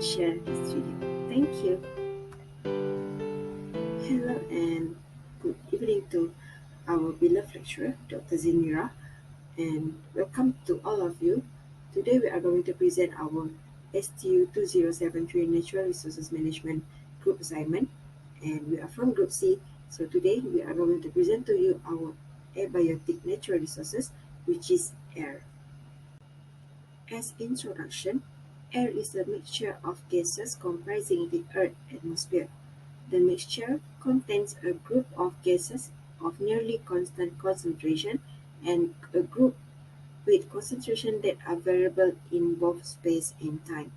share this video. Thank you. Hello and good evening to our beloved lecturer, Dr. Zinira, and welcome to all of you. Today we are going to present our STU 2073 Natural Resources Management group assignment, and we are from Group C. So today we are going to present to you our abiotic natural resources, which is air. As introduction, air is a mixture of gases comprising the Earth's atmosphere. The mixture contains a group of gases of nearly constant concentration and a group with concentration that are variable in both space and time.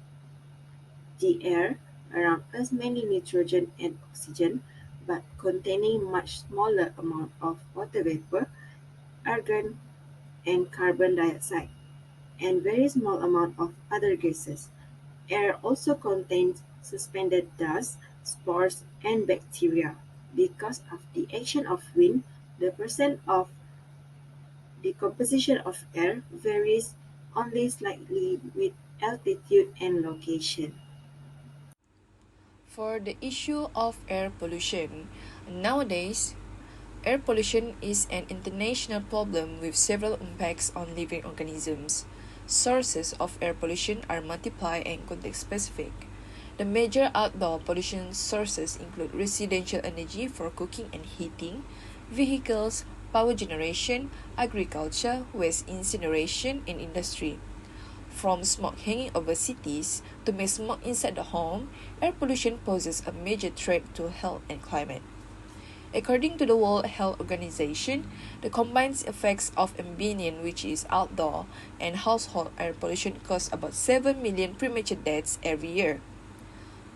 The air around us mainly nitrogen and oxygen, but containing much smaller amount of water vapor, argon, and carbon dioxide, and very small amount of other gases. Air also contains suspended dust, spores, and bacteria. Because of the action of wind, the percent of the composition of air varies only slightly with altitude and location. For the issue of air pollution, nowadays, air pollution is an international problem with several impacts on living organisms. Sources of air pollution are multiple and context-specific. The major outdoor pollution sources include residential energy for cooking and heating, vehicles, power generation, agriculture, waste incineration, and industry. From smoke hanging over cities to mere smoke inside the home, air pollution poses a major threat to health and climate. According to the World Health Organization, the combined effects of ambient, which is outdoor, and household air pollution cause about 7 million premature deaths every year.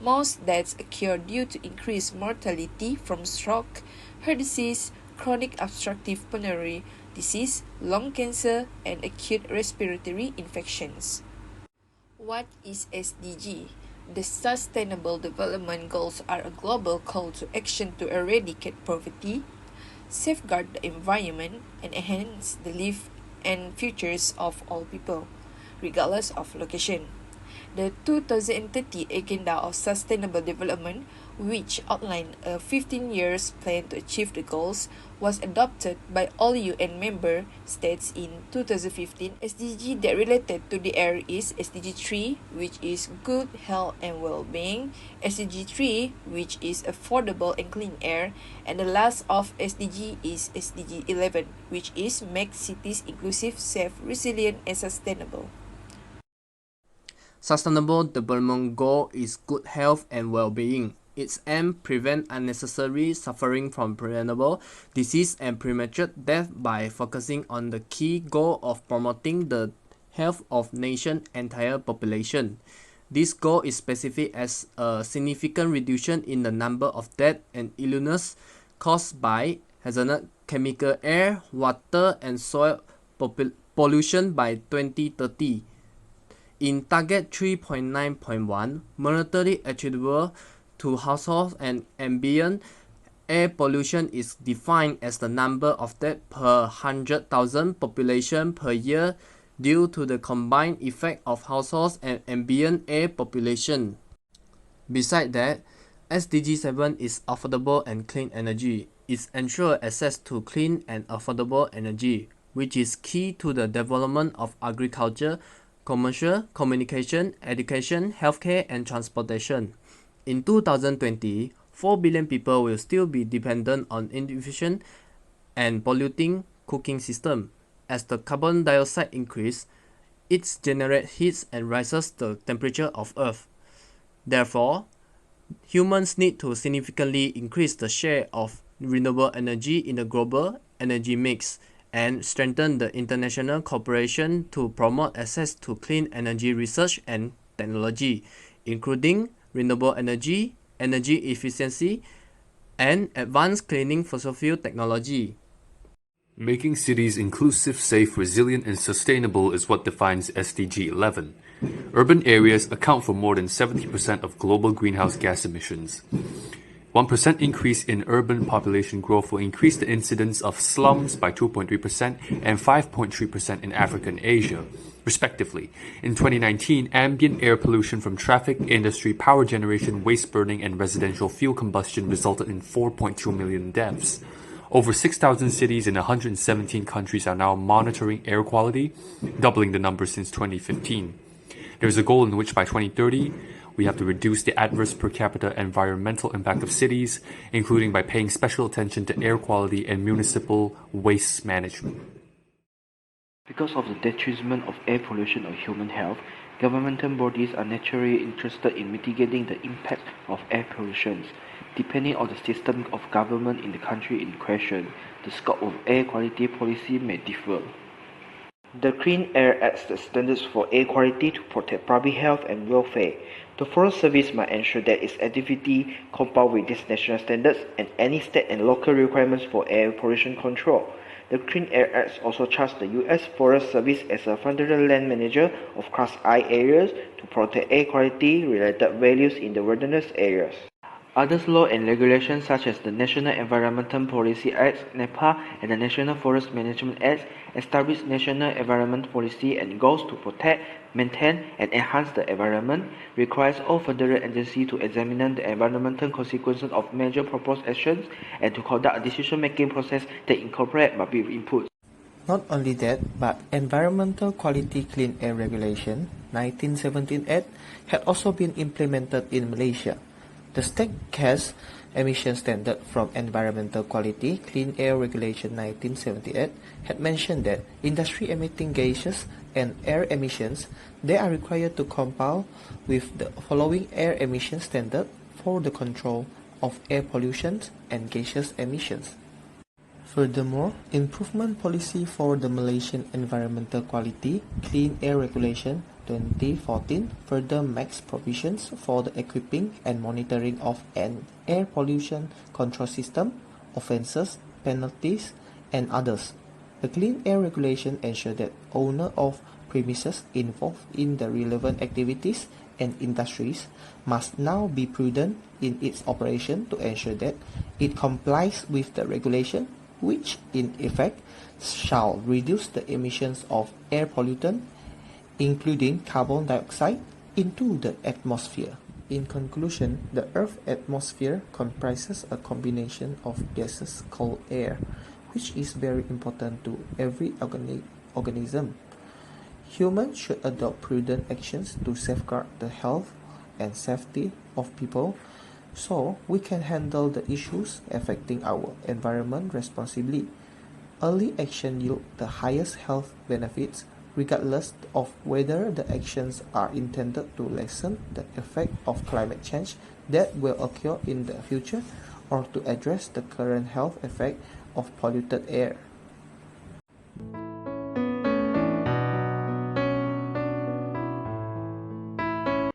Most deaths occur due to increased mortality from stroke, heart disease, chronic obstructive pulmonary disease, lung cancer, and acute respiratory infections. What is SDG? The Sustainable Development Goals are a global call to action to eradicate poverty, safeguard the environment, and enhance the life and futures of all people, regardless of location. The 2030 Agenda of Sustainable Development, which outlined a 15 years plan to achieve the goals, was adopted by all UN member states in 2015. SDG that related to the air is SDG 3, which is good health and well-being, SDG 3, which is affordable and clean air, and the last of SDG is SDG 11, which is make cities inclusive, safe, resilient, and sustainable. Sustainable Development Goal is good health and well-being. Its aim prevent unnecessary suffering from preventable disease and premature death by focusing on the key goal of promoting the health of nation's entire population. This goal is specific as a significant reduction in the number of deaths and illness caused by hazardous chemical air, water, and soil pollution by 2030. In Target 3.9.1, monetary attributable to household and ambient air pollution is defined as the number of deaths per 100,000 population per year due to the combined effect of households and ambient air population. Besides that, SDG 7 is affordable and clean energy. It ensures access to clean and affordable energy, which is key to the development of agriculture, commercial, communication, education, healthcare, and transportation. In 2020, 4 billion people will still be dependent on inefficient and polluting cooking systems. As the carbon dioxide increases, it generates heat and raises the temperature of Earth. Therefore, humans need to significantly increase the share of renewable energy in the global energy mix and strengthen the international cooperation to promote access to clean energy research and technology, including renewable energy, energy efficiency, and advanced cleaning fossil fuel technology. Making cities inclusive, safe, resilient, and sustainable is what defines SDG 11. Urban areas account for more than 70% of global greenhouse gas emissions. 1% increase in urban population growth will increase the incidence of slums by 2.3% and 5.3% in Africa and Asia, respectively. In 2019, ambient air pollution from traffic, industry, power generation, waste burning, and residential fuel combustion resulted in 4.2 million deaths. Over 6,000 cities in 117 countries are now monitoring air quality, doubling the number since 2015. There is a goal in which by 2030, we have to reduce the adverse per capita environmental impact of cities, including by paying special attention to air quality and municipal waste management. Because of the detriment of air pollution on human health, governmental bodies are naturally interested in mitigating the impact of air pollution. Depending on the system of government in the country in question, the scope of air quality policy may differ. The Clean Air Act sets standards for air quality to protect public health and welfare. The Forest Service must ensure that its activity comply with these national standards and any state and local requirements for air pollution control. The Clean Air Act also charges the U.S. Forest Service as a federal land manager of Class I areas to protect air quality related values in the wilderness areas. Other laws and regulations such as the National Environmental Policy Act (NEPA) and the National Forest Management Act establish national environment policy and goals to protect, maintain, and enhance the environment, requires all federal agencies to examine the environmental consequences of major proposed actions and to conduct a decision-making process that incorporates public input. Not only that, but Environmental Quality Clean Air Regulation 1917 Act had also been implemented in Malaysia. The state gas emission standard from Environmental Quality Clean Air Regulation 1978 had mentioned that industry emitting gases and air emissions, they are required to comply with the following air emission standard for the control of air pollution and gaseous emissions. Furthermore, improvement policy for the Malaysian Environmental Quality Clean Air Regulation 2014 further makes provisions for the equipping and monitoring of an air pollution control system, offences, penalties, and others. The Clean Air Regulation ensures that owner of premises involved in the relevant activities and industries must now be prudent in its operation to ensure that it complies with the regulation, which in effect shall reduce the emissions of air pollutant, including carbon dioxide, into the atmosphere. In conclusion, the Earth's atmosphere comprises a combination of gases called air, which is very important to every organism. Humans should adopt prudent actions to safeguard the health and safety of people, so we can handle the issues affecting our environment responsibly. Early action yields the highest health benefits, regardless of whether the actions are intended to lessen the effect of climate change that will occur in the future or to address the current health effect of polluted air.